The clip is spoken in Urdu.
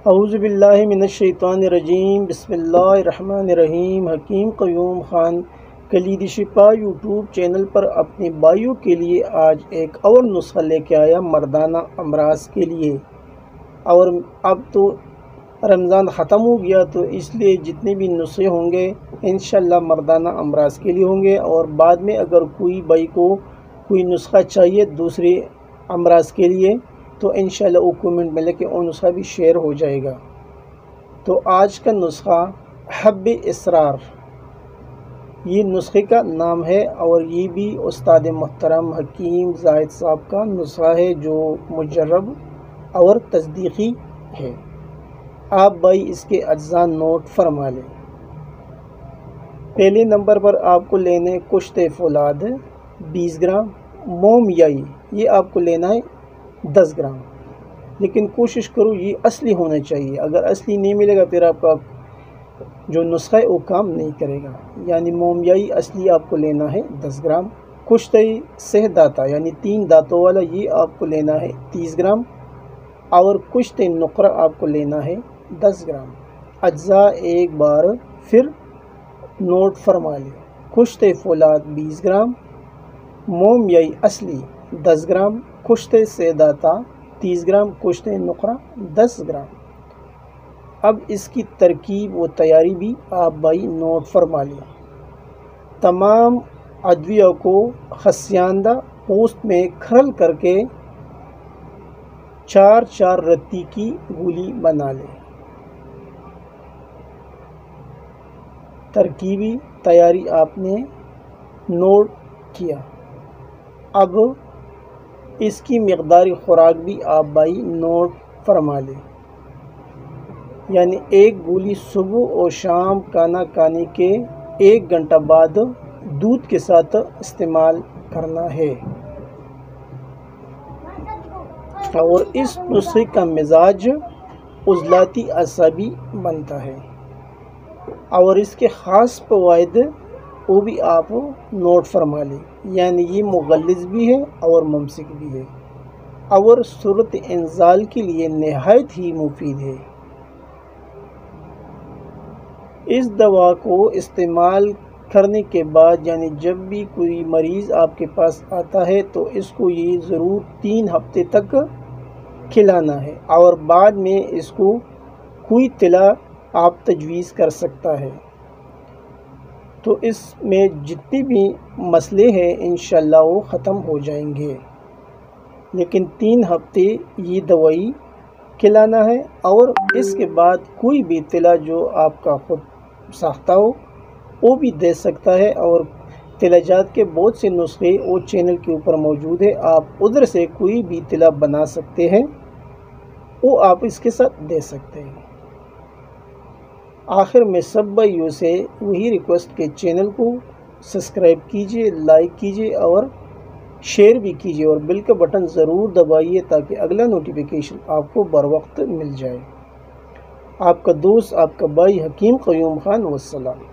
اعوذ باللہ من الشیطان الرجیم، بسم اللہ الرحمن الرحیم۔ حکیم قیوم خان کلید شفا یوٹیوب چینل پر اپنے بھائیوں کے لیے آج ایک اور نسخہ لے کے آیا مردانہ امراض کے لیے۔ اور اب تو رمضان ختم ہو گیا، تو اس لیے جتنے بھی نسخے ہوں گے انشاءاللہ مردانہ امراض کے لیے ہوں گے، اور بعد میں اگر کوئی بھائی کو کوئی نسخہ چاہیے دوسرے امراض کے لیے تو انشاءاللہ وہ کومنٹ میں لے کے وہ نسخہ بھی شیئر ہو جائے گا۔ تو آج کا نسخہ حب اسرار، یہ نسخے کا نام ہے، اور یہ بھی استاد محترم حکیم زاہد صاحب کا نسخہ ہے جو مجرب اور تصدیقی ہے۔ آپ بھائی اس کے اجزاء نوٹ فرما لیں۔ پہلے نمبر پر آپ کو لینے کشت فولاد 20 گرام، موم یائی یہ آپ کو لینا ہے 10 گرام، لیکن کوشش کرو یہ اصلی ہونا چاہیے۔ اگر اصلی نہیں ملے گا پھر آپ کا جو نسخہ ہے وہ کام نہیں کرے گا۔ یعنی مومیائی اصلی آپ کو لینا ہے 10 گرام، کشت سہ داتا یعنی 3 دانتوں والا یہ آپ کو لینا ہے 30 گرام، اور کشت نقرہ آپ کو لینا ہے 10 گرام۔ اجزاء ایک بار پھر نوٹ فرما لیں۔ کشت فولاد 20 گرام، مومیائی اصلی 10 گرام، کشت سہ داتا 30 گرام، کشت نقرہ 10 گرام۔ اب اس کی ترکیب و تیاری بھی آپ بھائی نوٹ فرما لیں۔ تمام ادویہ کو خسیاندہ پوست میں کھرل کر کے 4 رتی کی گولی بنا لیں۔ ترکیبی تیاری آپ نے نوٹ کیا۔ اب اس کی مقدار خوراک بھی آپ بھائی نوٹ فرما لیں۔ یعنی ایک گولی صبح اور شام کھانا کھانے کے 1 گھنٹہ بعد دودھ کے ساتھ استعمال کرنا ہے۔ اور اس نسخے کا مزاج عضلاتی اعصابی بنتا ہے، اور اس کے خاص فوائد وہ بھی آپ نوٹ فرما لیں۔ یعنی یہ مغلظ بھی ہے اور ممسک بھی ہے، اور صورت انزال کے لیے نہایت ہی مفید ہے۔ اس دوا کو استعمال کرنے کے بعد یعنی جب بھی کوئی مریض آپ کے پاس آتا ہے تو اس کو یہ ضرور 3 ہفتے تک کھلانا ہے، اور بعد میں اس کو کوئی طلا آپ تجویز کر سکتا ہے۔ تو اس میں جتنے بھی مسئلے ہیں انشاءاللہ وہ ختم ہو جائیں گے، لیکن 3 ہفتے یہ دوائی کھلانا ہے، اور اس کے بعد کوئی بھی طلا جو آپ کا خود ساختہ ہو وہ بھی دے سکتا ہے۔ اور طلا جات کے بہت سے نسخے وہ چینل کے اوپر موجود ہے، آپ ادھر سے کوئی بھی طلا بنا سکتے ہیں، وہ آپ اس کے ساتھ دے سکتے ہیں۔ آخر میں سب بھائیوں سے وہی ریکویسٹ کہ چینل کو سبسکرائب کیجئے، لائک کیجئے اور شیئر بھی کیجئے، اور بیل کا بٹن ضرور دبائیے تاکہ اگلا نوٹیفیکیشن آپ کو بر وقت مل جائے۔ آپ کا دوست، آپ کا بھائی حکیم قیوم خان، والسلام۔